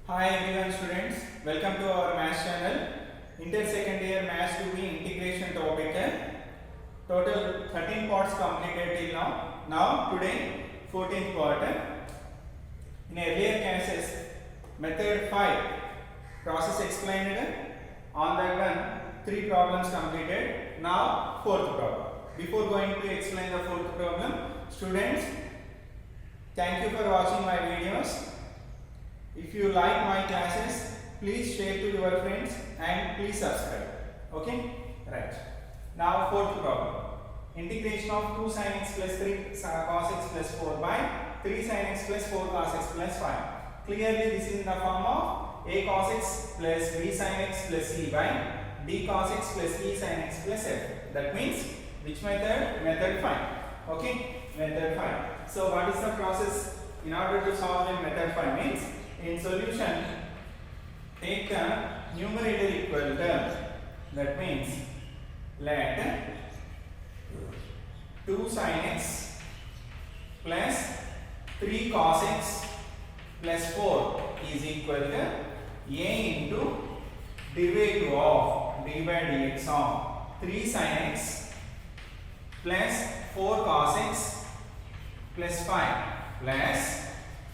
Hi everyone students, welcome to our maths channel. Inter second year maths to be integration topic. Total 13 parts completed till now. Now today 14th part. In earlier classes method 5 process explained. On that one 3 problems completed. Now fourth problem. Before going to explain the fourth problem, students, thank you for watching my videos. If you like my classes, please share to your friends and please subscribe. Okay? Right. Now fourth problem. Integration of 2 sin x plus 3 cos x plus 4 by 3 sin x plus 4 cos x plus 5. Clearly this is in the form of a cos x plus b sin x plus e by d cos x plus e sin x plus f. That means which method? Method 5. Okay? Method 5. So what is the process in order to solve in method 5 means in solution take the numerator equal term. That means let 2 sin x plus 3 cos x plus 4 is equal to a into derivative of d by dx of 3 sin x plus 4 cos x plus 5 plus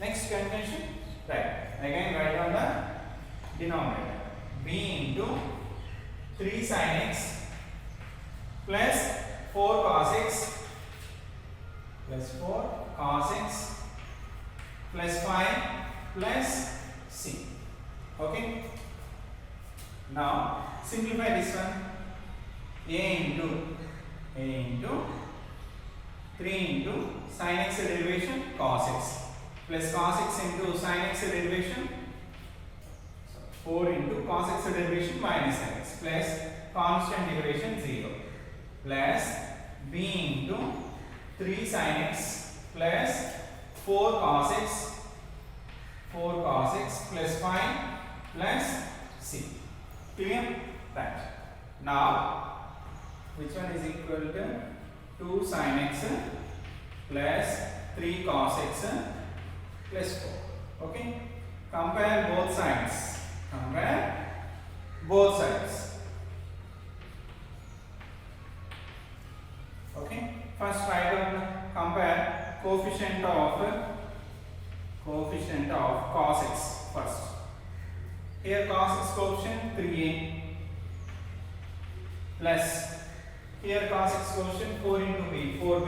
next convention. Right. Again write on the denominator. b into 3 sin x plus 4 cos x plus 4 cos x plus 5 plus c. Okay. Now simplify this one. a into 3 into sin x derivation cos x plus cos x into sin x derivation 4 into cos x derivation minus sin x plus constant derivation 0 plus b into 3 sin x plus 4 cos x plus 5 plus c. Clear? Right. Now which one is equal to 2 sin x plus 3 cos x plus 4. Okay. Compare both sides. Compare both sides. Okay. First try to compare coefficient of cos x first. Here cos x coefficient 3a plus here cos x coefficient 4 into b 4b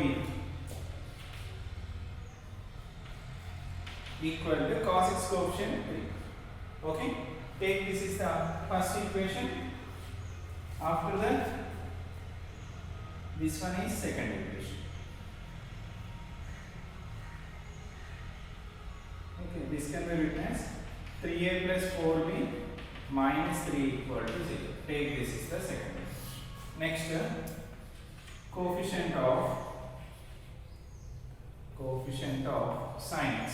equal to cos x coefficient 3. Okay. Take this is the first equation. After that this one is second equation. Okay. This can be written as 3a plus 4b minus 3 equal to 0. Take this is the second equation. Next coefficient of sin x.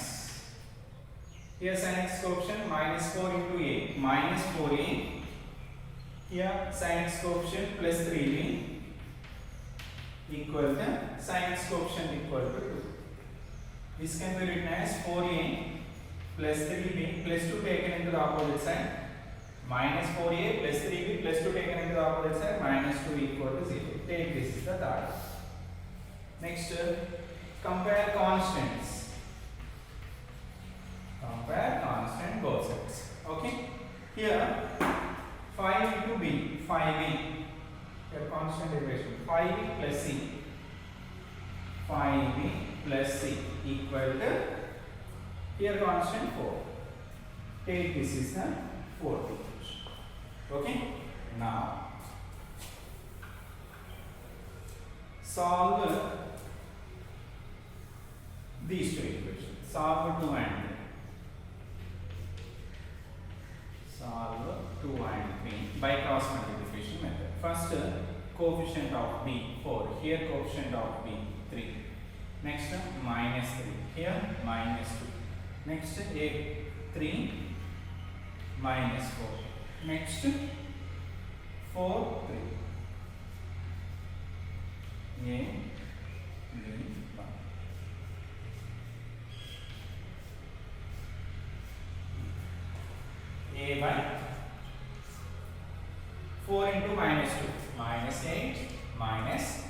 Here sin x coefficient minus 4 into a minus 4a. Here sin x coefficient plus 3b equal to sin x coefficient equal to 2. This can be written as 4a plus 3b plus 2 taken into the opposite side minus 4a plus 3b plus 2 taken into the opposite side minus 2 equal to 0. Take this is the third. Next compare constants. Compare constant both sides. Okay. Here 5 into b 5b. Here constant derivation 5b plus c. 5b plus c equal to here constant 4. Take this is the fourth equation. Okay. Now solve these two equations. Solve 2 and 3. Solve 2 and 3 by cross multiplication method. First coefficient of b 4. Here coefficient of b 3. Next minus 3. Here minus 2. Next a 3 minus 4. Next 4 3. A b 1. a by 4 into minus 2 minus 8 minus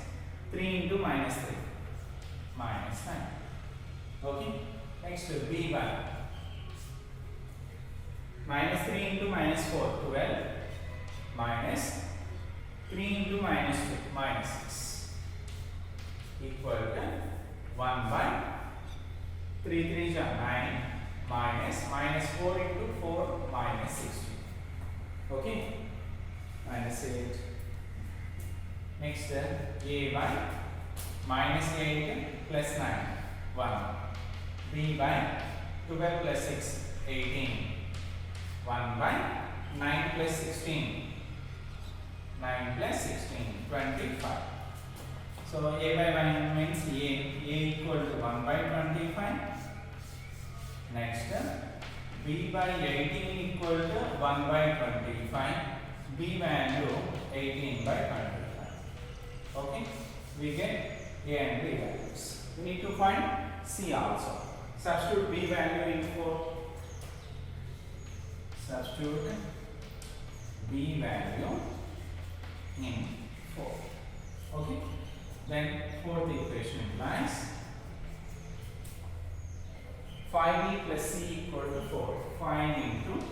3 into minus 3 minus 9. Okay. Next b by minus 3 into minus 4 12 minus 3 into minus 2 minus 6 equal to 1 by 3 3 is 9 minus 4 into 4 minus 16. Okay. Minus 8. Next a by minus 8 plus 9 1. B by 12 plus 6 18. 1 by 9 plus 16 9 plus 16 25. So a by 1 means a equal to 1 by 25. Next b by 18 equal to 1 by 25. B value 18 by 25. Okay, we get a and b values. We need to find c also. Substitute b value in 4. Substitute b value in 4. Okay, then fourth equation implies 5b plus c equal to 4. 5 into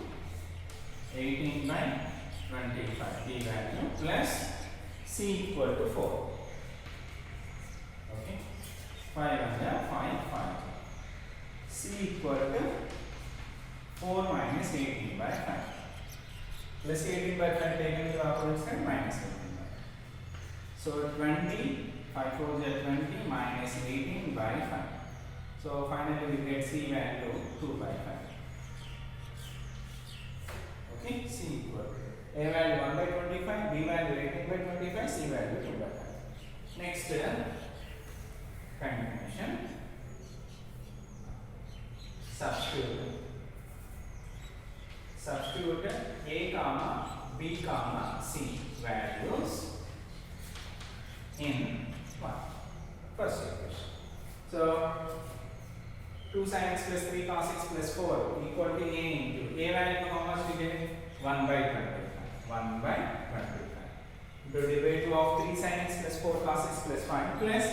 18 by 25 b value plus c equal to 4. Okay, 5 under 5 c equal to 4 minus 18 by 5 plus 18 by 5 taken to the opposite side minus 18 by 5. So 20 5 4 is 20 minus 18 by 5. So finally we get c value 2 by 5. Okay, c equal to a value 1 by 25, b value 18 by 25, c value 2 by 5. Next continuation. Substitute a comma b comma c values in first equation. So 2 sin x plus 3 cos x plus 4 equal to a into a value how much we get 1 by 25. 1 by 25 into derivative of 3 sin x plus 4 cos x plus 5 plus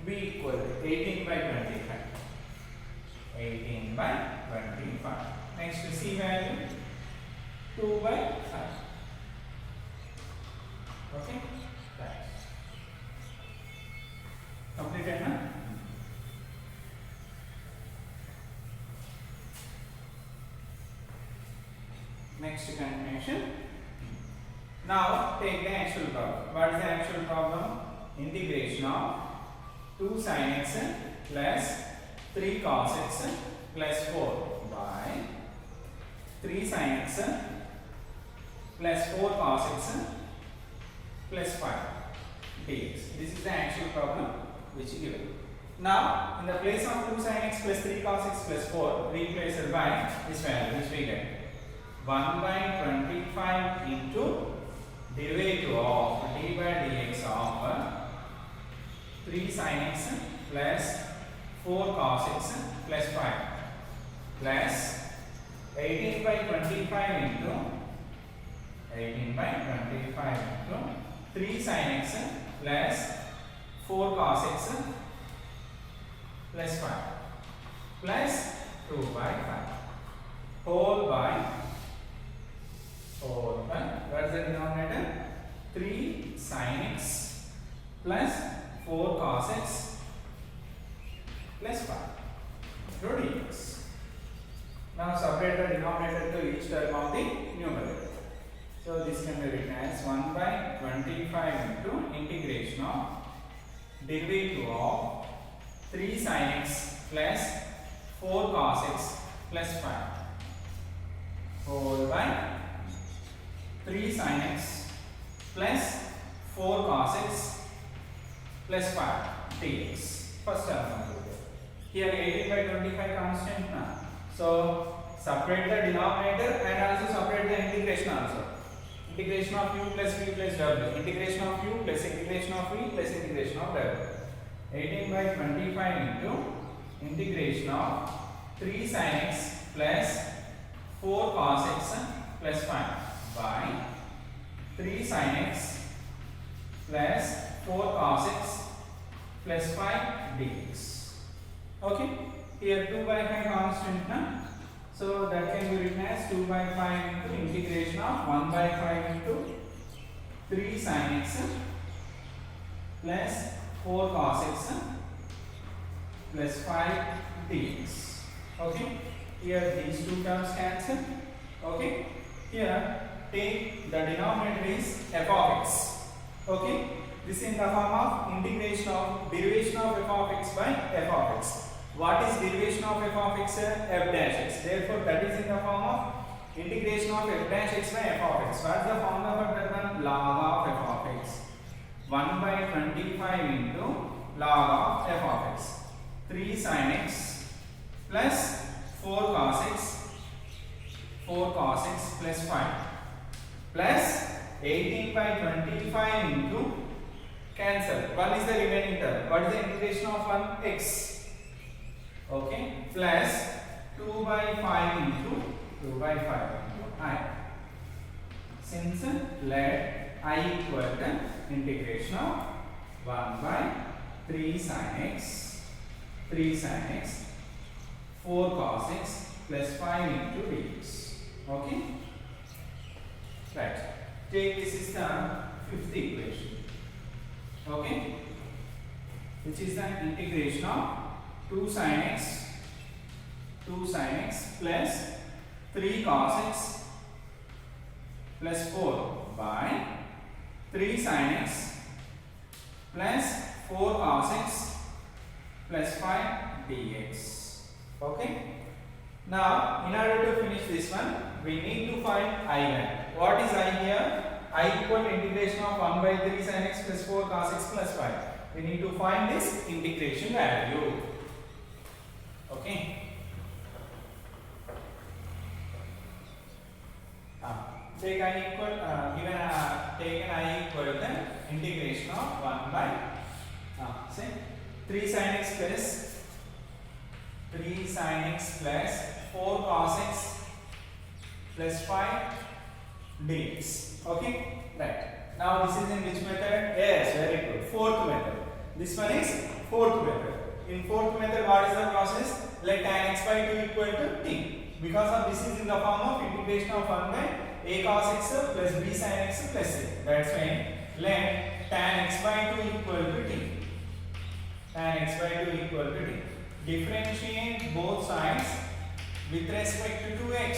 b equal to 18 by 25. 18 by 25. Next to c value 2 by 5. Okay, right. Completed now. Next continuation. Now take the actual problem. What is the actual problem? Integration of 2 sin x plus 3 cos x plus 4 by 3 sin x plus 4 cos x plus 5 dx. This is the actual problem which is given. Now in the place of 2 sin x plus 3 cos x plus 4 replace it by this value which we get 1 by 25 into derivative of d by dx of 3 sin x plus 4 cos x plus 5 plus 18 by 25 into 18 by 25 into 3 sin x plus 4 cos x plus 5 plus 2 by 5 whole by what is the denominator? 3 sin x plus 4 cos x plus 5 dx. Now separate the denominator to each term of the numerator. So this can be written as 1 by 25 into integration of derivative of 3 sin x plus 4 cos x plus 5 whole by 3 sin x plus 4 cos x plus 5 dx. First term completed. Here 18 by 25 constant now. So separate the denominator and also separate the integration also. Integration of u plus v plus w. Integration of u plus integration of v plus integration of w. 18 by 25 into integration of 3 sin x plus 4 cos x plus 5 by 3 sin x plus 4 cos x plus 5 dx. Okay, here 2 by 5 constant na? So that can be written as 2 by 5 into integration of 1 by 5 into 3 sin x plus 4 cos x plus 5 dx. Okay, here these two terms cancel. Okay, here take the denominator is f of x. Okay, this is in the form of integration of derivation of f of x by f of x. What is derivation of f of x? F dash x. Therefore, that is in the form of integration of f dash x by f of x. What is the formula for that one? Log of f of x. 1 by 25 into log of f of x. 3 sin x plus 4 cos x plus 5 plus 18 by 25 into cancel. 1 is the remaining term. What is the integration of 1? X. Okay, plus 2 by 5 into 2 by 5 into I. Since let I equal to integration of 1 by 3 sin x, 4 cos x plus 5 into dx. Okay, right. Take this is the fifth equation. Okay, which is the integration of 2 sin x plus 3 cos x plus 4 by 3 sin x plus 4 cos x plus 5 dx. Okay. Now, in order to finish this one, we need to find I value. What is I here? I equal integration of 1 by 3 sin x plus 4 cos x plus 5. We need to find this integration value. Okay. Take I equal take an I equal the integration of 1 by say 3 sin x plus 4 cos x plus 5 dx. Okay, right. Now this is in which method? Yes, very good. Fourth method. This one is fourth method. In fourth method, what is the process? Let tan x by 2 equal to t. Because of this is in the form of integration of 1 by a cos x plus b sin x plus a. That's why let tan x by 2 equal to t. Tan x by 2 equal to t. Differentiate both sides with respect to x.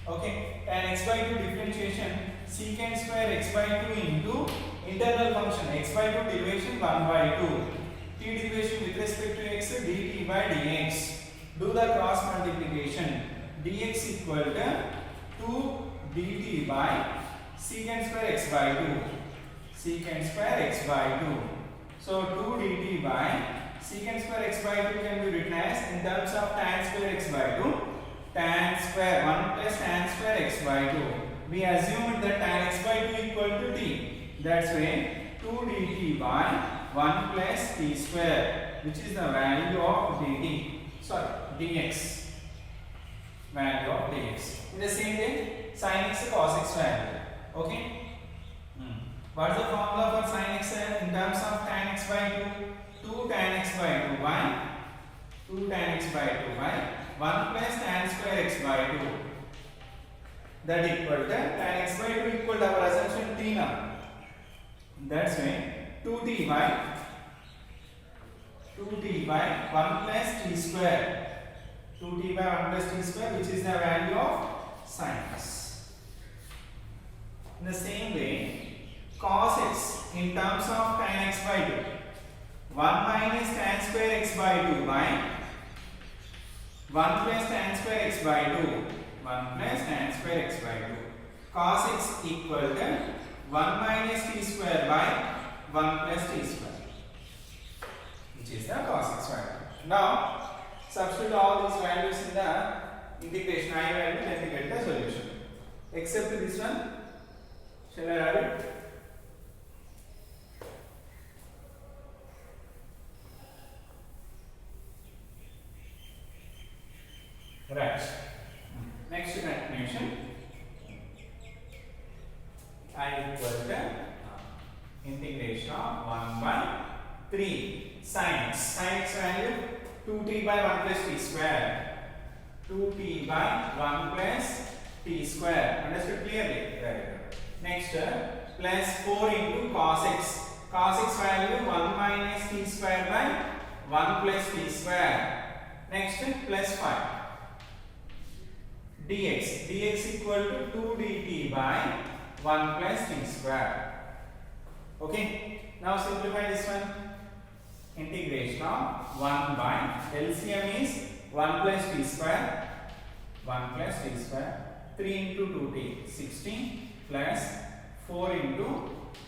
Okay, tan x by 2 differentiation secant square x by 2 into internal function x by 2 derivation 1 by 2. T derivation with respect to x dt by dx. Do the cross multiplication. Dx equal to 2 dt by secant square x by 2. Secant square x by 2. So 2 dt by secant square x by 2 can be written as in terms of tan square x by 2. Tan square 1 plus tan square x by 2. We assumed that tan x by 2 equal to t. That's why 2 dt by 1 plus t square, which is the value of dt. Sorry, dx. Value of dx. In the same way, sin x cos x value. Okay. What is the formula for sin x in terms of tan x by 2? 2 tan x by 2 by 2 tan x by 2 by 1 plus tan square x by 2. That equal to tan x by 2 equal to our assumption t now. That's why 2t by 1 plus t square. 2t by 1 plus t square, which is the value of sin x. In the same way, cos x in terms of tan x by 2. 1 minus tan square x by 2 by 1 plus tan square x by 2. 1 plus tan square x by 2. Cos x equal to 1 minus t square by 1 plus t square, which is the cos x value. Now, substitute all these values in the integration I value, then we get the solution. Except this one, shall I add it? Right. Next continuation. I equal to integration of 1 by 3 sin x. Sin x value 2t by 1 plus t square. 2t by 1 plus t square. Understood clearly? Very good. Next, plus 4 into cos x. Cos x value 1 minus t square by 1 plus t square. Next, plus 5. dx. dx equal to 2 dt by 1 plus t square. Okay. Now simplify this one. Integration of 1 by LCM is 1 plus t square. 1 plus t square. 3 into 2t 16 plus 4 into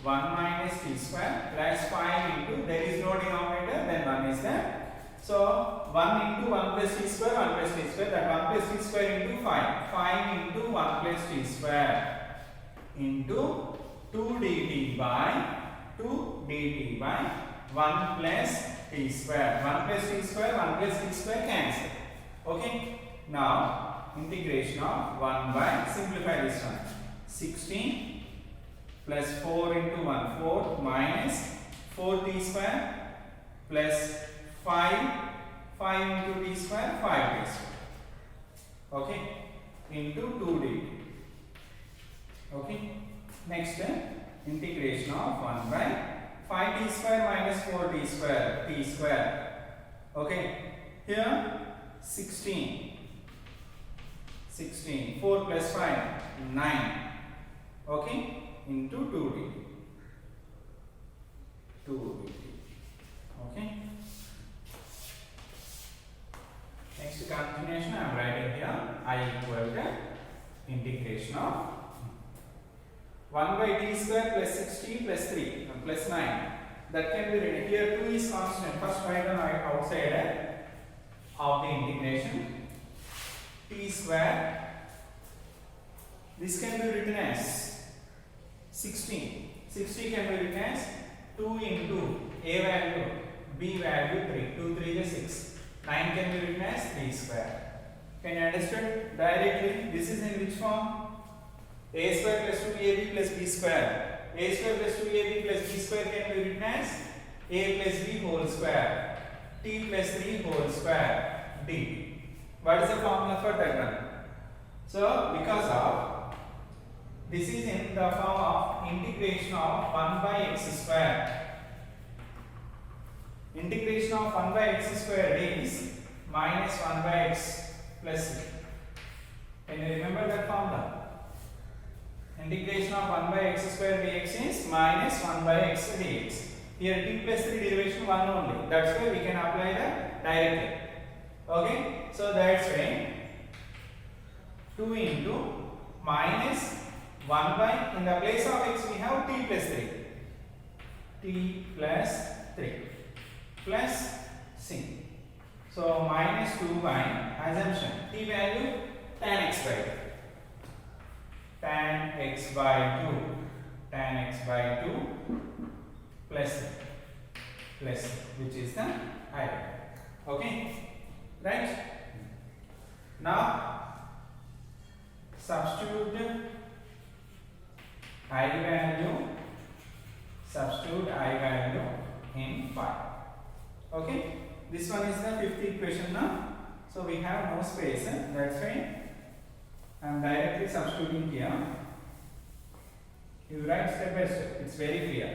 1 minus t square plus 5 into, there is no denominator, then 1 is there. So 1 into 1 plus t square, 1 plus t square, that 1 plus t square into 5. 5 into 1 plus t square into 2 dt by 1 plus t square. 1 plus t square, 1 plus t square cancel. Okay. Now integration of 1 by, simplify this one. 16 plus 4 into 1, 4 minus 4 t square plus 5 into t square, 5 t square. Okay. Into 2 dt. Okay. Next, integration of 1 by 5 t square minus 4 t square, t square. Okay. Here 16. 4 plus 5, 9. Okay. Into 2 dt. 2 dt. Okay. Next continuation, I am writing here I equal to integration of 1 by t square plus 16 plus 3 plus 9. That can be written here. 2 is constant. First write on outside of the integration. T square. This can be written as 16. 60 can be written as 2 into a value, b value 3. 2 3 is 6. 9 can be written as 3 square. Can you understand? Directly, this is in which form? A square plus 2ab plus b square. A square plus 2ab plus b square can be written as a plus b whole square. T plus 3 whole square. D. What is the formula for that one? So, because of this is in the form of integration of 1 by x square. Integration of 1 by x square is minus 1 by x plus 3. Can you remember that formula? Integration of 1 by x square dx is minus 1 by x dx. Here t plus 3 derivation 1 only. That's why we can apply that directly. Okay. So that's why 2 into minus 1 by, in the place of x we have t plus 3. T plus 3 plus c. So minus 2 by assumption. T value tan x by 2. Tan x by 2. Tan x by 2 plus which is the I. Okay. Right. Now substitute I value in 5. Okay. This one is the fifth equation now. So we have no space. That's why I am directly substituting here. You write step by step. It's very clear.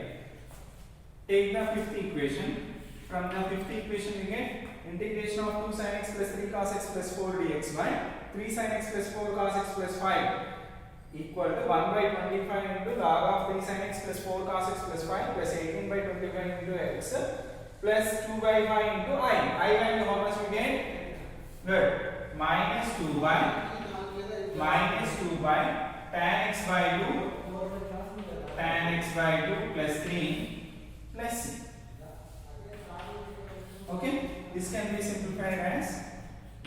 Take the fifth equation. From the fifth equation we get integration of 2 sin x plus 3 cos x plus 4 dx by 3 sin x plus 4 cos x plus 5 equal to 1 by 25 into log of 3 sin x plus 4 cos x plus 5 plus 18 by 25 into x plus 2 by 5 into I. I value how much we get? Good. Minus 2 by tan x by 2 plus 3 plus c. Okay. This can be simplified as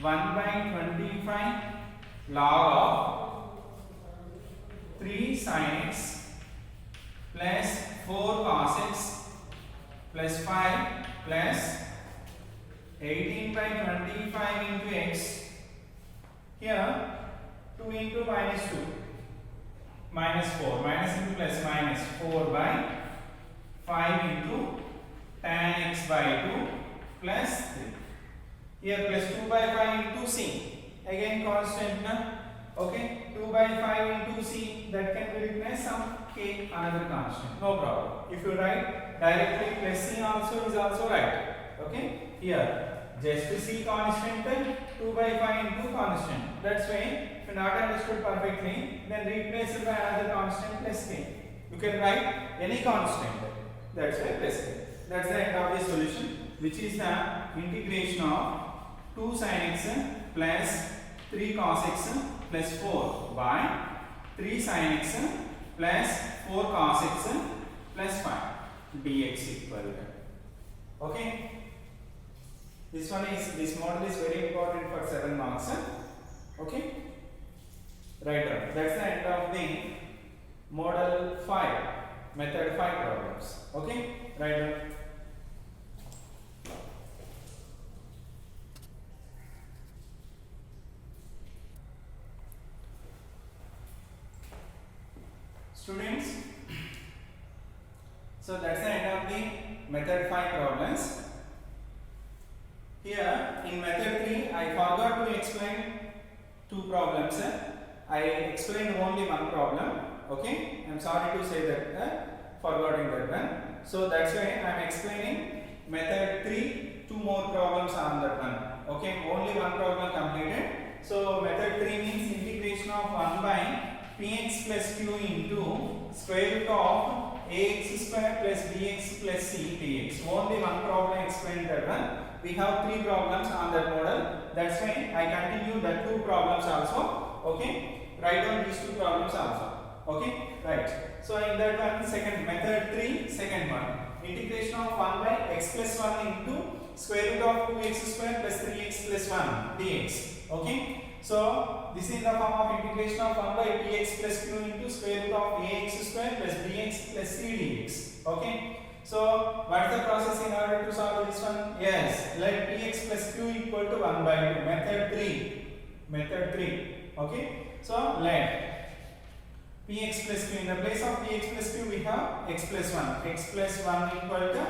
1 by 25 log of 3 sin x plus 4 cos x plus 5 plus 18 by 25 into x. Here 2 into minus 2. minus 4, minus into plus minus 4 by 5 into tan x by 2 plus 3. Here plus 2 by 5 into c, again constant na, okay, 2 by 5 into c, that can be written as some k, another constant, no problem. If you write directly plus c also is also right, okay. Here just c constant, 2 by 5 into constant, that's why if you not understood perfectly, then replace it by another constant plus k. You can write any constant, that's why plus k. That's the end of the solution, which is the integration of 2 sin x plus 3 cos x plus 4 by 3 sin x plus 4 cos x plus 5 dx equal to. Okay. This model is very important for 7 marks. Okay. Right on. That's the end of the model 5, method 5 problems. Okay. Right on. Students, so that's the end of the method 5 problems. Here in method 3 I forgot to explain 2 problems. I explained only one problem. Okay, I am sorry to say that forgetting that one. So that's why I am explaining method 3, 2 more problems on that one. Okay, only one problem completed. So method 3 means integration of 1 by px plus q into square root of ax square plus bx plus c dx. Only one problem explained that one. We have 3 problems on that model. That's why I continue the 2 problems also. Okay, write down these 2 problems also. Okay, right. So in that one, second method 3, second one, integration of 1 by x plus 1 into square root of 2x square plus 3x plus 1 dx. Okay. So this is the form of integration of 1 by px plus q into square root of ax square plus bx plus c dx. Okay. So what is the process in order to solve this one? Yes, let px plus q equal to 1 by 2. Method 3. Method 3. Okay. So let px plus q, in the place of px plus q we have x plus 1. X plus 1 equal to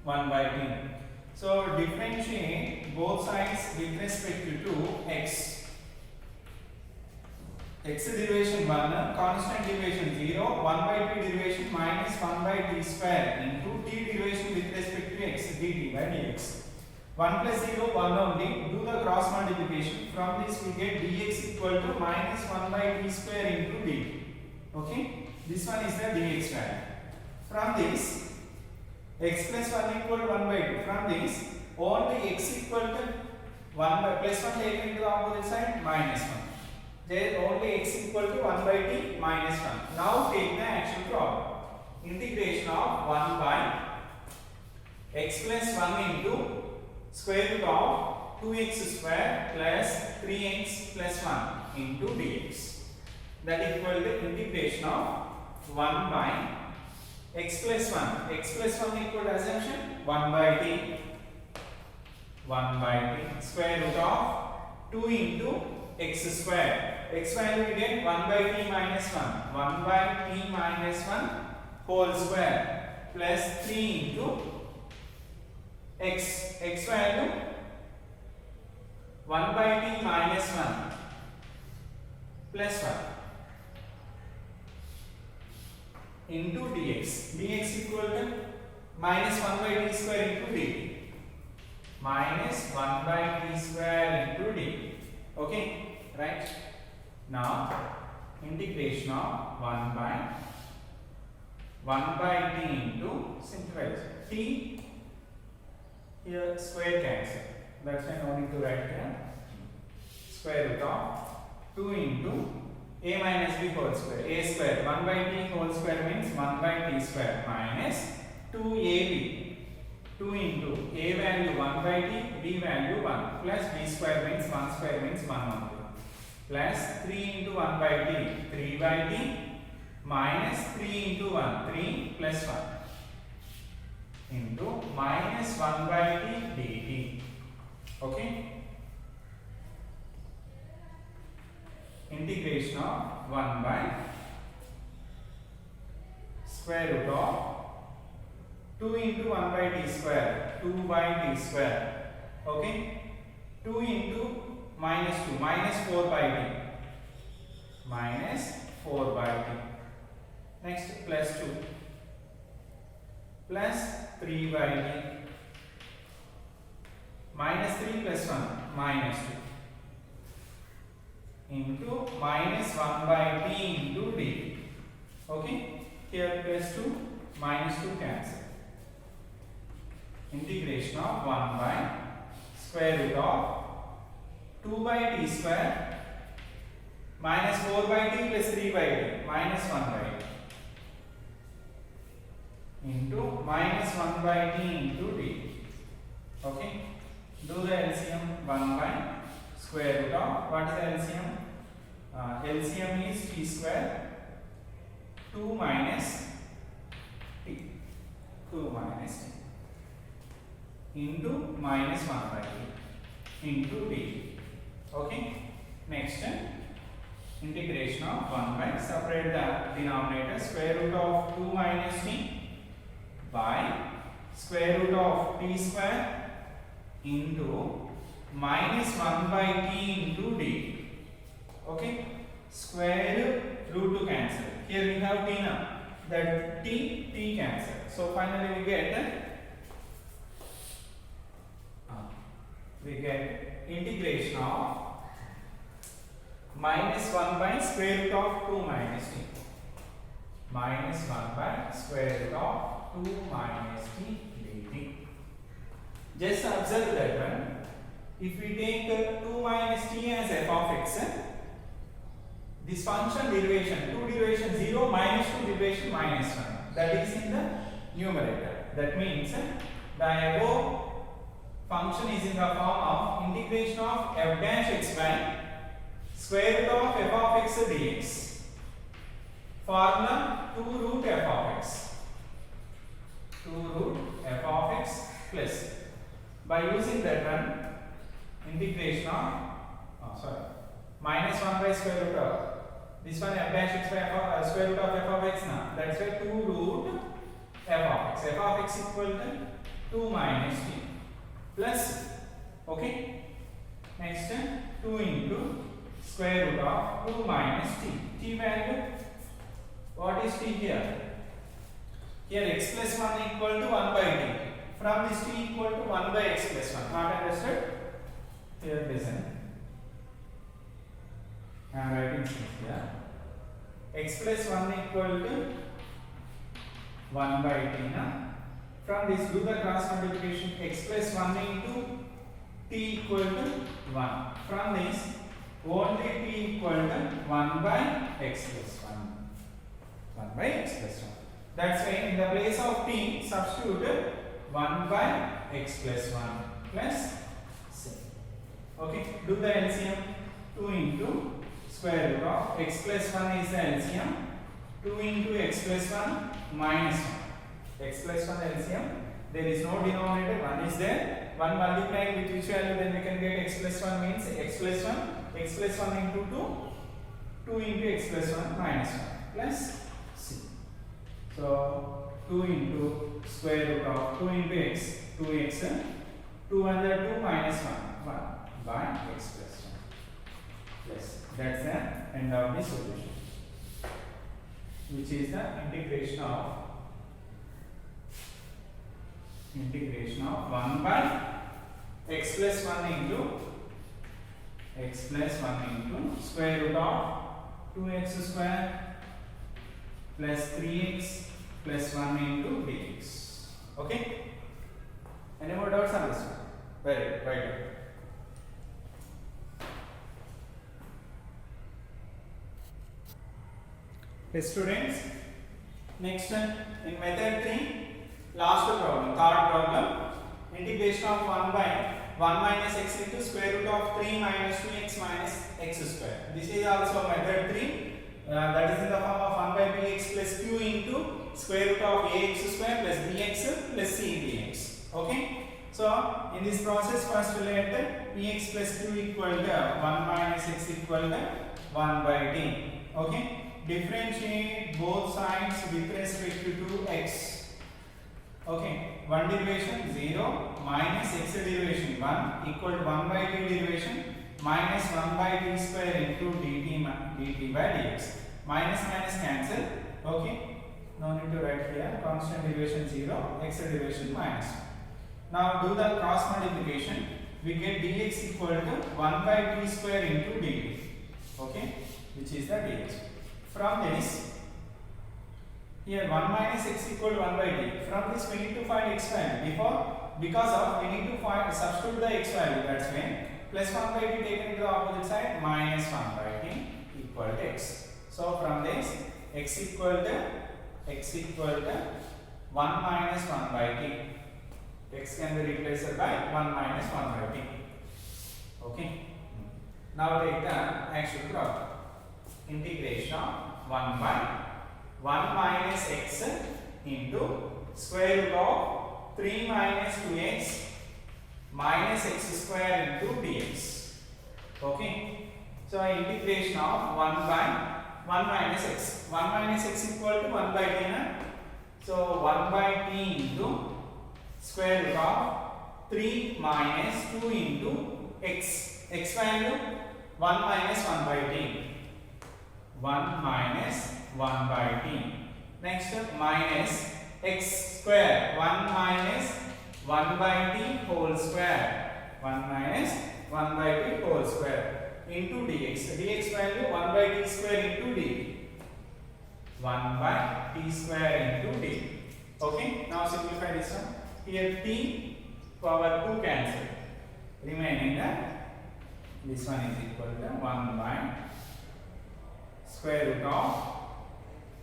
1 by 2. So differentiate both sides with respect to x. X derivation 1, constant derivation 0, 1 by t derivation minus 1 by t square into t derivation with respect to x, dt by dx. 1 plus 0, 1 only. Do the cross multiplication. From this we get dx equal to minus 1 by t square into dt. Okay. This one is the dx value. From this, x plus 1 equal to 1 by 2. From this, only x equal to 1 by plus 1 taken into the opposite side, minus 1. There only x equal to 1 by t minus 1. Now take the actual problem. Integration of 1 by x plus 1 into square root of 2x square plus 3x plus 1 into dx. That equal to integration of 1 by x plus 1. X plus 1 equal to assumption 1 by t. 1 by t square root of 2 into x square. X value we get 1 by t minus 1. 1 by t minus 1 whole square plus 3 into x. X value 1 by t minus 1 plus 1 into dx. Dx equal to minus 1 by t square into dt. Minus 1 by t square into dt. Okay, right? Now integration of 1 by t into simplify t. Here square cancel. That's why no need to write here. Square root of 2 into a minus b whole square. A square 1 by t whole square means 1 by t square minus 2ab. 2 into a value 1 by t, b value 1 plus b square means 1 square means 1 only. Plus 3 into 1 by t, 3 by t minus 3 into 1, 3 plus 1 into minus 1 by t dt. Okay. Integration of 1 by square root of 2 into 1 by t square, 2 by t square. Okay, 2 into minus 2, minus 4 by t, minus 4 by t. Next plus 2, plus 3 by t, minus 3 plus 1, minus 2, into minus 1 by t into d. Okay, here plus 2, minus 2 cancel. Integration of 1 by square root of 2 by t square minus 4 by t plus 3 by t minus 1 by t into minus 1 by t into d. Okay, do the LCM. 1 by square root of, what is the LCM? LCM is t square 2 minus t, 2 minus t into minus 1 by t into d. Okay, next integration of 1 by, separate the denominator, square root of 2 minus t by square root of t square into minus 1 by t into d. Okay, square root to cancel. Here we have t now, that t cancel. So finally we get integration of minus 1 by square root of 2 minus t, minus 1 by square root of 2 minus t dt. Just observe that one. If we take 2 minus t as f of x, this function derivation, 2 derivation 0, minus 2 derivation minus 1, that is in the numerator. That means the above function is in the form of integration of f dash x by square root of f of x dx. Formula 2 root f of x, 2 root f of x plus, by using that one, integration of minus 1 by square root of this one f dash x by f of, square root of f of x now. That's why 2 root f of x. F of x equal to 2 minus t plus. Okay. Next 2 into square root of 2 minus t. T value. What is t here? Here x plus 1 equal to 1 by t. From this t equal to 1 by x plus 1. Not understood? Here listen. I am writing here. X plus 1 equal to 1 by t. Now, from this, do the cross multiplication. X plus 1 into t equal to 1. From this, only t equal to 1 by x plus 1. 1 by x plus 1. That's why in the place of t, substitute 1 by x plus 1 plus c. Okay, do the LCM. 2 into square root of x plus 1 is the LCM. 2 into x plus 1 minus 1. X plus 1 LCM. There is no denominator, 1 is there. 1 multiplying with which value, then we can get x plus 1 means x plus 1. X plus 1 into 2. 2 into x plus 1 minus 1 plus c. So 2 into square root of 2 into x, 2x, 2 under 2 minus 1, 1 by x plus 1. Yes, that's the end of the solution, which is the integration of 1 by x plus 1 into square root of 2x square plus 3x plus 1 into dx. Okay? Any more doubts on this one? Very good. Right. Yes, students. Next one, in method 3, last problem, third problem, integration of 1 by 1 minus x into square root of 3 minus 2x minus x square. This is also method 3. That is in the form of 1 by bx plus q into square root of ax square plus bx plus c dx. Okay. So in this process, first we let px plus q equal to 1 minus x equal to 1 by t. Okay. differentiate both sides with respect to x. Okay, 1 derivation 0 minus x derivation 1 equal to 1 by t derivation minus 1 by t square into dt by dx. Minus minus cancel. Okay, no need to write here. Constant derivation 0, x derivation minus. Now do the cross multiplication. We get dx equal to 1 by t square into dt. Okay, which is the dx. From this, here 1 minus x equal to 1 by t. From this we need to find x value. Because we need to find substitute the x value. That's when plus 1 by t taken into the opposite side minus 1 by t equal to x. So from this x equal to 1 minus 1 by t. X can be replaced by 1 minus 1 by t. Okay. Now take the actual problem. Integration of 1 by 1 minus x into square root of 3 minus 2x minus x square into dx. Okay. So integration of 1 by 1 minus x. 1 minus x equal to 1 by t. So 1 by t into square root of 3 minus 2 into x. X value 1 minus 1 by t. 1 minus 1 by t. Next minus x square. 1 minus 1 by t whole square. 1 minus 1 by t whole square into dx. Dx value 1 by t square into dt. 1 by t square into dt. Okay. Now simplify this one. Here t power 2 cancel. Remaining this one is equal to 1 by square root of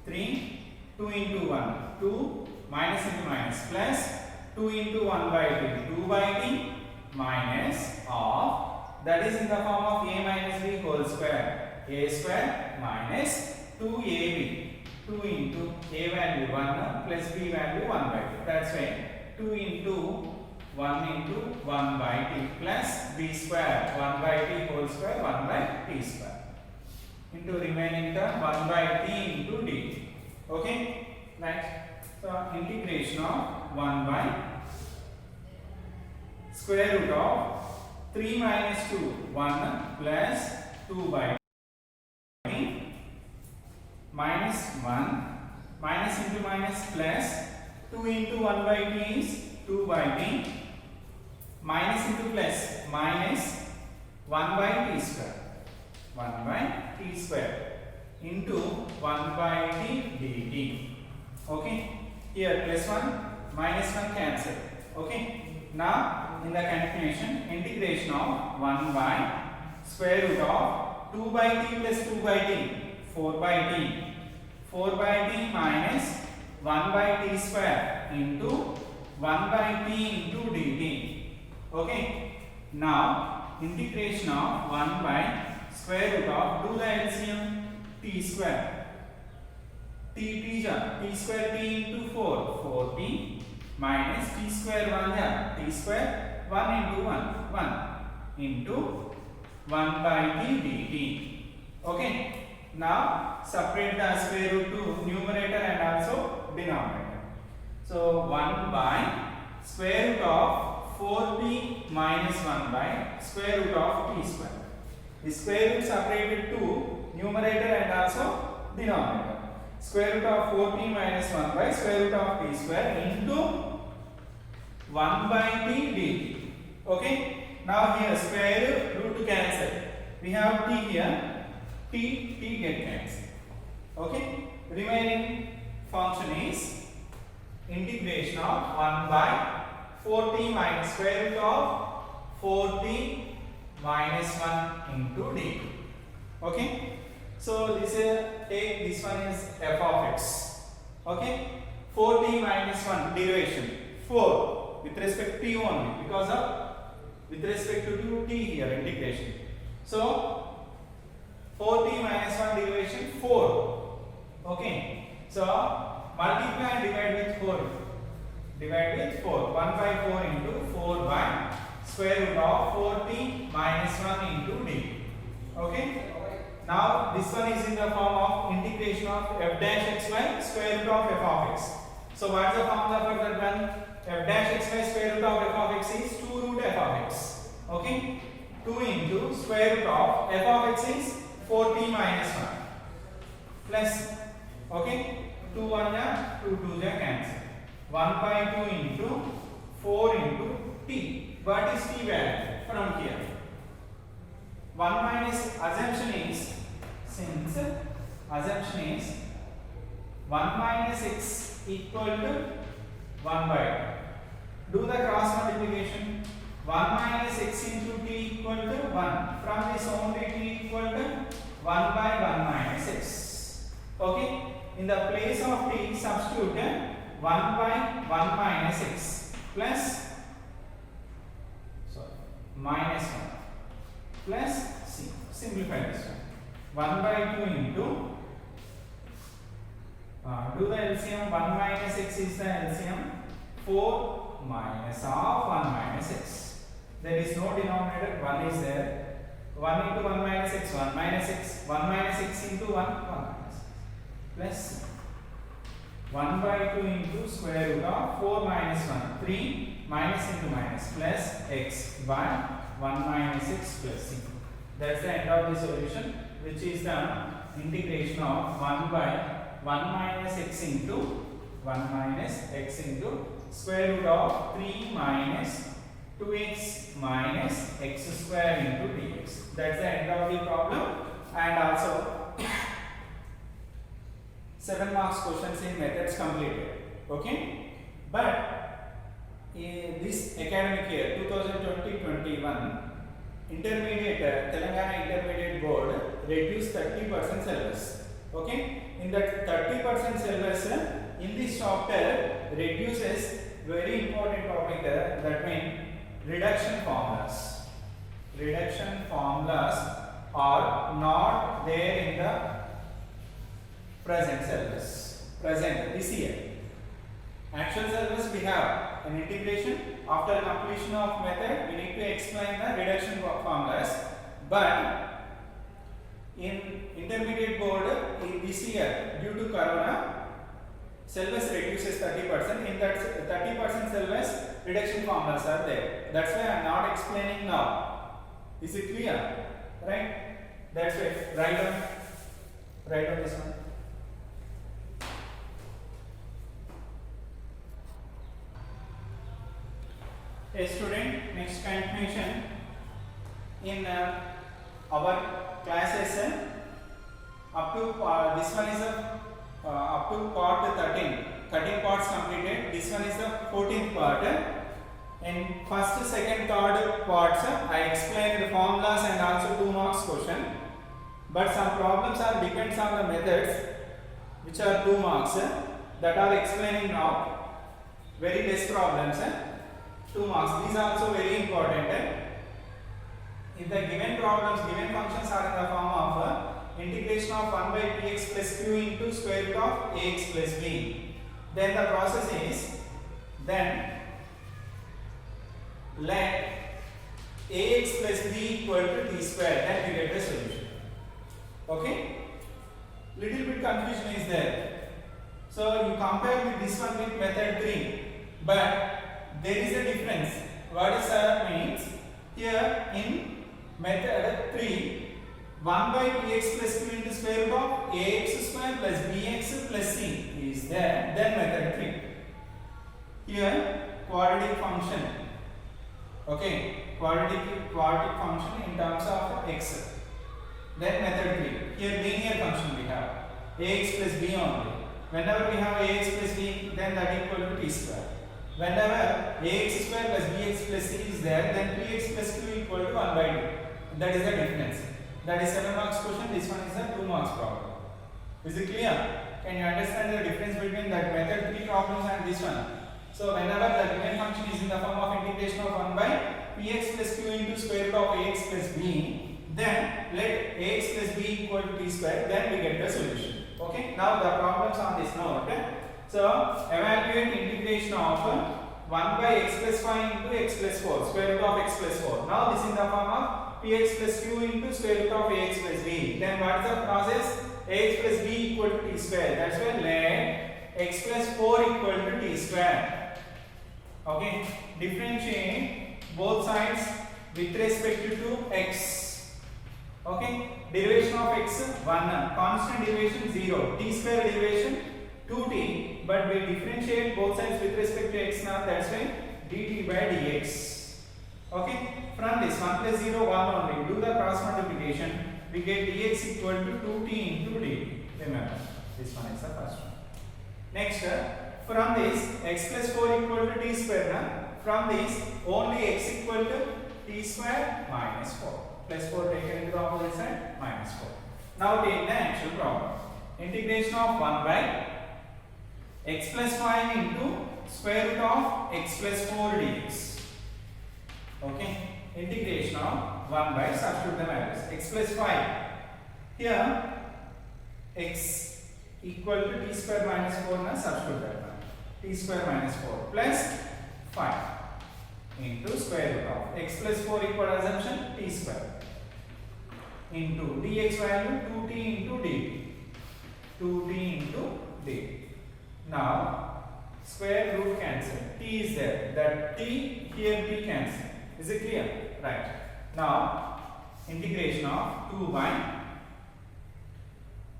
3, 2 into 1, 2 minus into minus plus 2 into 1 by t, 2 by t minus of, that is in the form of a minus b whole square, a square minus 2ab, 2 into a value 1 plus b value 1 by 2. That's why 2 into 1 into 1 by t plus b square 1 by t whole square 1 by t square into remaining term 1 by t into dt. Okay, right. So integration of 1 by square root of 3 minus 2 1 plus 2 by t minus 1 minus into minus plus 2 into 1 by t is 2 by t minus into plus minus 1 by t square 1 by t square into 1 by t dt. Okay, here plus 1 minus 1 cancel. Okay, now in the continuation integration of 1 by square root of 2 by t plus 2 by t 4 by t 4 by t minus 1 by t square into 1 by t into dt. Okay, now integration of 1 by square root of, do the LCM, t square, t square t into 4, 4t minus t square 1 t square 1 into 1 into 1 by t dt. Okay, now separate the square root to numerator and also denominator. So 1 by square root of 4t minus 1 by square root of t square. The square root separated to numerator and also denominator. Square root of 4t minus 1 by square root of t square into 1 by t dt. Okay. Now here square root to cancel. We have t here. T get cancelled. Okay. Remaining function is integration of 1 by 4t minus square root of 4t minus 1 into dt. Okay. So this take this one is f of x. Okay. 4t minus 1 derivation 4 with respect to t only because of with respect to t here integration. So 4t minus 1 derivation 4. Okay. So multiply and divide with 4. Divide with 4. 1 by 4 into 4 by square root of 4t minus 1 into dt. Okay. Now this one is in the form of integration of f dash x by square root of f of x. So what is the formula for that one? F dash x by square root of f of x is 2 root f of x. Okay? 2 into square root of f of x is 4t minus 1 plus, okay, 2 1 ja 2 2 ja cancel. 1 by 2 into 4 into t. What is t value from here? 1 minus assumption is, since assumption is 1 minus x equal to 1 by 2. Do the cross multiplication. 1 minus x into t equal to 1. From this only t equal to 1 by 1 minus x. Okay. In the place of t, substitute 1 by 1 minus x plus minus 1 plus c. Simplify this one. 1 by 2 into do the LCM. 1 minus x is the LCM. 4 minus of 1 minus x. There is no denominator. 1 is there. 1 into 1 minus x. 1 minus x. 1 minus x into 1. 1 minus x. Plus 1 by 2 into square root of 4 minus 1. 3 minus into minus plus x by 1 minus x plus c. That's the end of the solution, which is the integration of 1 by 1 minus x into 1 minus x into square root of 3 minus 2x minus x square into dx. That's the end of the problem. And also 7 marks questions in methods completed. Okay, but in this academic year 2020-21 intermediate Telangana Intermediate Board reduced 30% syllabus. Okay, in that 30% syllabus in this chapter reduces very important topic, that means reduction formulas. Reduction formulas are not there in the present syllabus. Present this year. Actual syllabus we have an integration. After completion of method, we need to explain the reduction formulas. But in intermediate board in this year, due to corona, syllabus reduces 30%. In that 30% syllabus, reduction formulas are there. That's why I am not explaining now. Is it clear? Right? That's why write down this one. A student, next continuation in our classes up to this one is up to part 13 parts completed. This one is the 14th part. In first, second, third parts I explained the formulas and also 2 marks question, but some problems are depends on the methods which are 2 marks that are explaining now. Very less problems 2 marks. These are also very important. If the given problems, given functions are in the form of integration of 1 by px plus q into square root of ax plus b, then the process is, then let ax plus b equal to t square, then we get the solution. Okay? Little bit confusion is there. So you compare with this one with method 3, but there is a difference. What is means here in method 3, 1 by px plus q into square root of ax square plus bx plus c is there. Then method 3. Here quadratic function. Okay, quadratic function in terms of x. Then method 3. Here linear function we have ax plus b only. Whenever we have ax plus b, then that equal to t square. Whenever ax square plus bx plus c is there, then px plus q equal to 1 by 2. That is the difference. That is 7 marks question. This one is a 2 marks problem. Is it clear? Can you understand the difference between that method 3 problems and this one? So whenever the given function is in the form of integration of 1 by px plus q into square root of ax plus b, then let ax plus b equal to t square, then we get the solution. Okay. Now the problems on this note. So evaluate integration of 1 by x plus 5 into x plus 4, square root of x plus 4. Now this is in the form of px plus q into square root of ax plus b. Then what is the process? Ax plus b equal to t square. That's why let x plus 4 equal to t square. Okay. Differentiate both sides with respect to x. Okay. Derivation of x 1. Constant derivation 0. T square derivation 2t. But we differentiate both sides with respect to x now. That's why dt by dx. Okay. From this 1 plus 0 1 only. Do the cross multiplication. We get dx equal to 2t into dt. Remember, this one is the first one. Next, from this x plus 4 equal to t square. From this only x equal to t square minus 4. Plus 4 taken into the opposite side minus 4. Now take the actual problem. Integration of 1 by x plus 5 into square root of x plus 4 dx. Okay. Integration of 1 by, substitute the values, x plus 5. Here x equal to t square minus 4 na substitute that one. T square minus 4 plus 5 into square root of x plus 4 equal assumption t square into dx value 2t into dt. 2t into dt. Now square root cancel. T is there. That t here t cancel. Is it clear? Right. Now integration of 2 by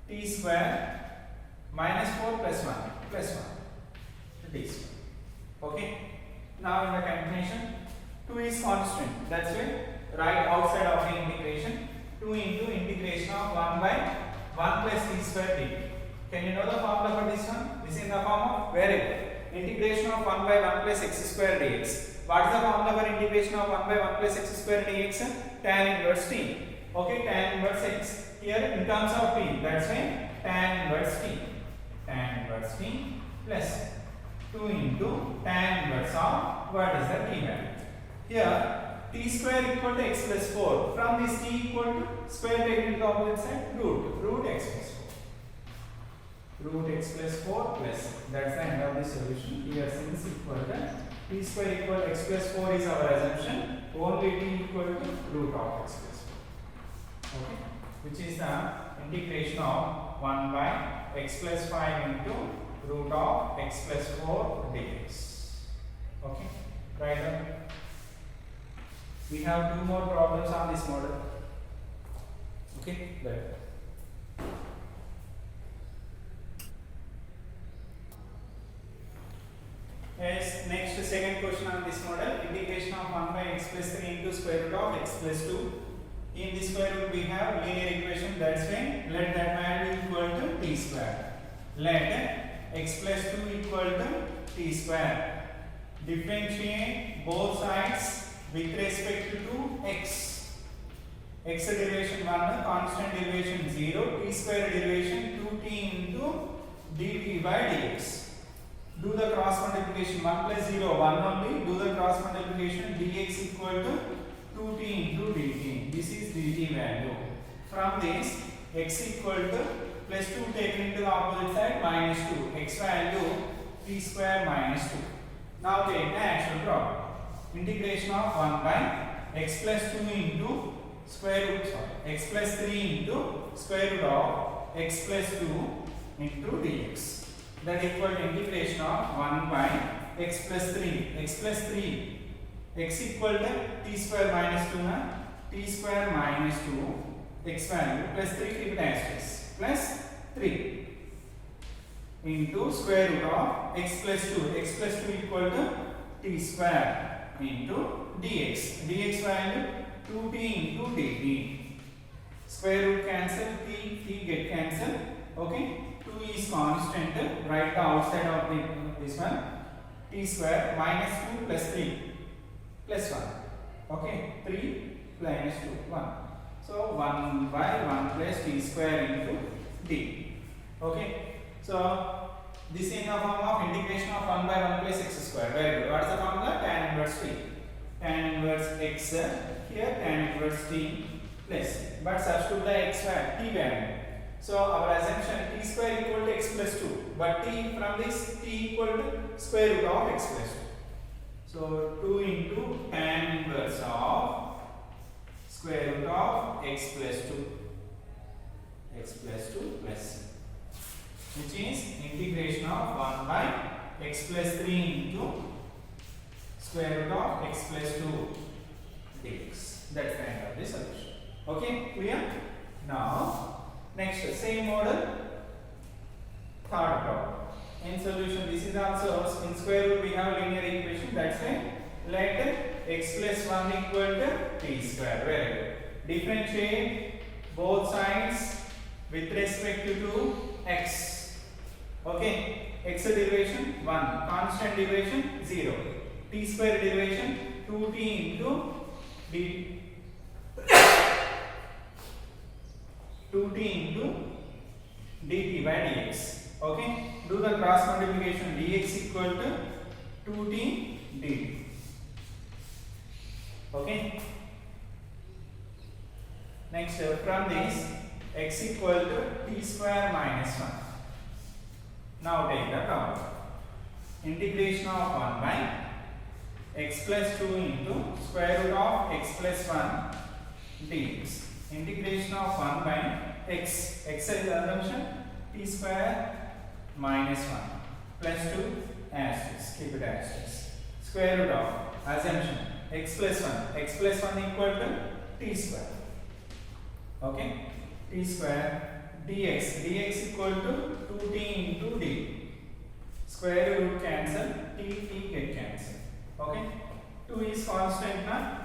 t square minus 4 plus 1 plus 1 to d square. Okay. Now in the continuation 2 is constant. That's why right outside of the integration 2 into integration of 1 by 1 plus t square dt. Can you know the formula for this one? This is in the form of variable. Integration of 1 by 1 plus x square dx. What is the formula for integration of 1 by 1 plus x square dx? Tan inverse t. Okay, tan inverse x. Here in terms of t, that's why tan inverse t. Tan inverse t plus 2 into tan inverse of what is the t value. Here t square equal to x plus 4. From this t equal to square taken to the opposite side, root x plus 4. Root x plus 4 plus, that's the end of the solution. Here since equal to t square equal x plus 4 is our assumption. Only t equal to root of x plus 4. Okay. Which is the integration of 1 by x plus 5 into root of x plus 4 dx. Okay. Right now, we have 2 more problems on this model. Okay. Right. Yes, next second question on this model, integration of 1 by x plus 3 into square root of x plus 2. In this square root we have linear equation, that's why let that value equal to t square. Let x plus 2 equal to t square. Differentiate both sides with respect to x. X derivation 1, constant derivation 0, t square derivation 2t into dt by dx. Do the cross multiplication 1 plus 0 1 only. Do the cross multiplication dx equal to 2t into dt. This is dt value. From this x equal to plus 2 taken into the opposite side minus 2. X value t square minus 2. Now take the actual problem. Integration of 1 by x plus 2 into square root x plus 3 into square root of x plus 2 into dx. That equal to integration of 1 by x plus 3. X plus 3. X equal to t square minus 2 na. T square minus 2 x value plus 3 keep it as is plus 3 into square root of x plus 2. X plus 2 equal to t square into dx. Dx value 2t into dt. Square root cancel, t get cancel. Okay. 2 is constant, write the outside of this one, t square minus 2 plus 3 plus 1. Okay, 3 minus 2, 1. So 1 by 1 plus t square into d. Okay, so this is in the form of integration of 1 by 1 plus x square. Very good. What is the formula? Tan inverse t. Tan inverse x here, tan inverse t plus, but substitute the x value, t value. So our assumption t square equal to x plus 2, but t from this t equal to square root of x plus 2. So 2 into tan inverse of square root of x plus 2. x plus 2 plus c, which is integration of 1 by x plus 3 into square root of x plus 2 dx. That's the end of the solution. Okay, clear? Now, next same model, third problem. In solution, this is also in square root we have linear equation. That's why let x plus 1 equal to t square. Very good. Differentiate both sides with respect to x. Okay, x derivation 1, constant derivation 0, t square derivation 2t into d 2t into dt by dx. Okay, do the cross multiplication, dx equal to 2t dt. Okay, next from this x equal to t square minus 1. Now take the problem. Integration of 1 by x plus 2 into square root of x plus 1 dx. Integration of 1 by x is assumption t square minus 1 plus 2 asterisk, keep it asterisk, square root of assumption x plus 1 equal to t square. Okay, t square dx equal to 2t into d, square root cancel, t get cancel. Okay, 2 is constant now.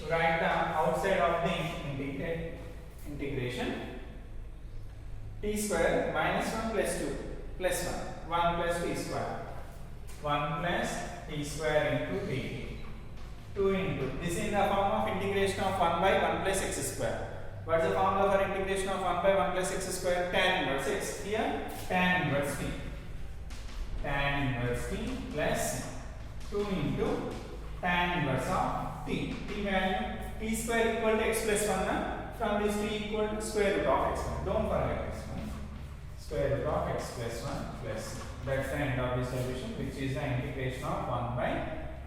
Write the outside of the integration. T square minus 1 plus 2 plus 1 plus t square, 1 plus t square into d, 2 into, this is in the form of integration of 1 by 1 plus x square. What is the formula for integration of 1 by 1 plus x square? Tan inverse x. Here tan inverse t, tan inverse t plus 2 into tan inverse of t. T value, t square equal to x plus 1. From this t equal to square root of x 1. Don't forget x 1. Square root of x plus 1 plus. That's the end of the solution, which is the integration of 1 by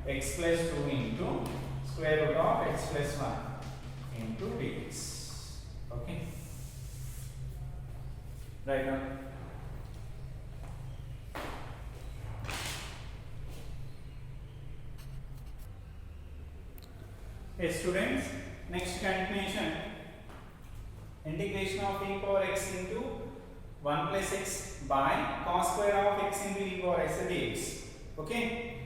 x plus 2 into square root of x plus 1 into dx. Okay. Right now. Yes, students, next continuation, integration of e power x into 1 plus x by cos square of x into e power x dx. Okay,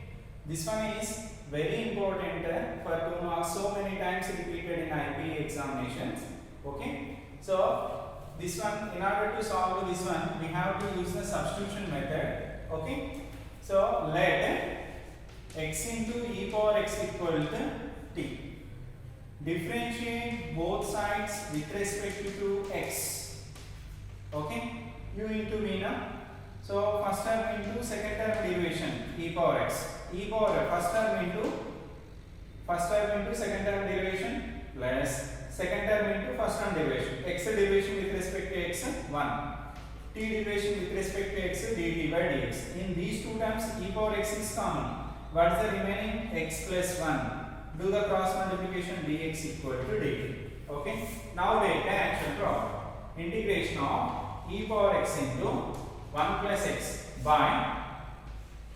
this one is very important for 2 marks, so many times repeated in IP examinations. Okay, so this one, in order to solve this one, we have to use the substitution method. Okay, so let x into e power x equal to t. Differentiate both sides with respect to x. Okay, u into v now. So first term into second term derivation e power x, e power first term into second term derivation plus second term into first term derivation, x derivation with respect to x 1, t derivation with respect to x dt by dx. In these two terms e power x is common. What is the remaining? X plus 1. Do the cross multiplication, dx equal to dt. Okay, now take the action problem. Integration of e power x into 1 plus x by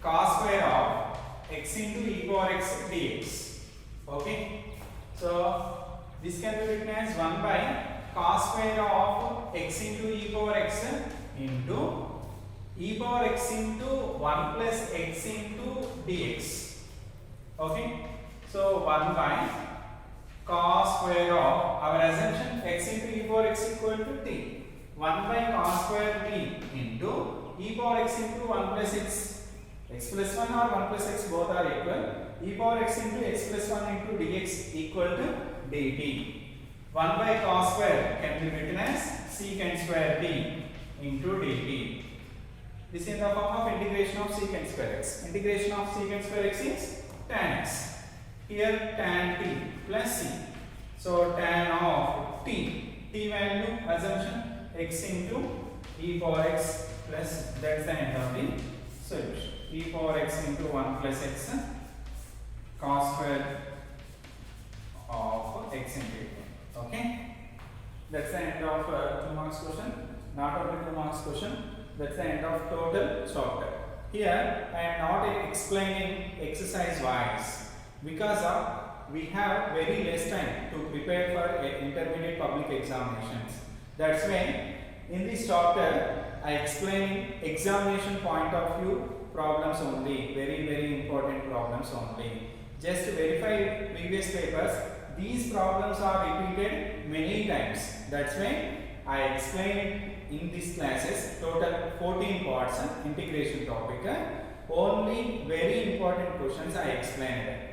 cos square of x into e power x dx. Okay, so this can be written as 1 by cos square of x into e power x into e power x into 1 plus x into dx. Okay, so 1 by cos square of, our assumption x into e power x equal to t, 1 by cos square t into e power x into 1 plus x plus 1 or 1 plus x both are equal, e power x into x plus 1 into dx equal to dt. 1 by cos square can be written as secant square t into dt. This is in the form of integration of secant square x. Integration of secant square x is tan x. Here tan t plus c. So tan of t value assumption x into e power x plus, that's the end of the solution. E power x into 1 plus x cos square of x into e. Okay. That's the end of 2 marks question. Not only 2 marks question, that's the end of total chapter. Here I am not explaining exercise wise because we have very less time to prepare for intermediate public examinations. That's why in this chapter I explain examination point of view problems only, very important problems only. Just verify previous papers. These problems are repeated many times. That's why I explained in these classes total 14 parts integration topic. Only very important questions I explained.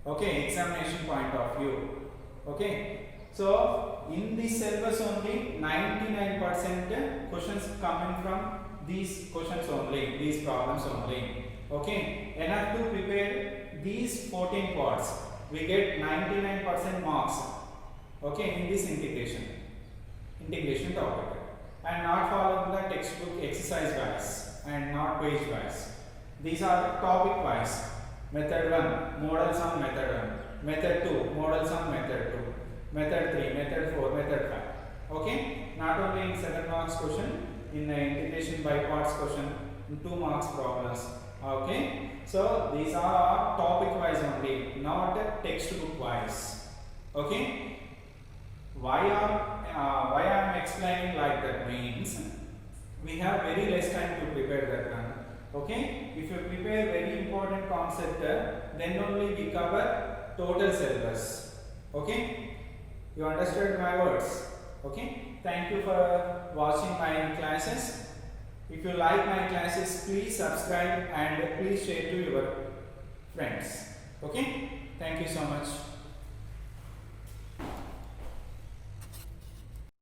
Okay, examination point of view. Okay, so in this syllabus only 99% questions coming from these questions only, these problems only. Okay, enough to prepare these 14 parts. We get 99% marks. Okay, in this integration topic, and not following the textbook exercise wise and not page wise. These are topic wise. Method 1, model sum method 1. Method 2, model sum method 2. Method 3, method 4, method 5. Okay, not only in 7 marks question, in the integration by parts question, in 2 marks problems. Okay, so these are topic wise only, not textbook wise. Okay, why I am explaining like that means we have very less time to prepare that one. Okay, if you prepare very important concept, then only we cover total syllabus. Okay, you understood my words? Okay, thank you for watching my classes. If you like my classes, please subscribe and please share to your friends. Okay, thank you so much.